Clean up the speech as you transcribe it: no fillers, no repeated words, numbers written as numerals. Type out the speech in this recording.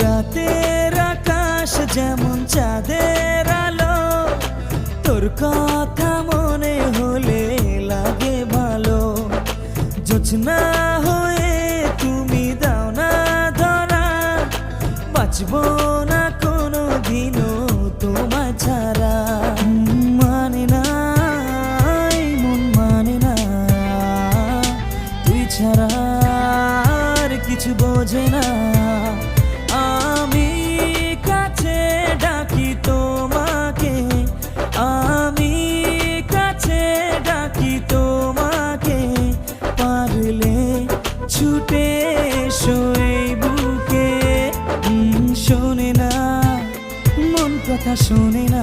রাতের আকাশ যেমন চাঁদের আলো, তোর কথা মনে হলে লাগে ভালো। জোছনা হয়ে তুমি দাও না ধরা, বাঁচবো না কোনো দিনও তোমায় ছাড়া। মানে না এই মন মানে না, তুই ছাড়া আর কিছু বোঝে না। আমি কাছে ডাকি তোমাকে, আমি কাছে ডাকি তোমাকে, পারলে ছুটে এসো এই বুকে। শোনে না মন কথা শোনে না।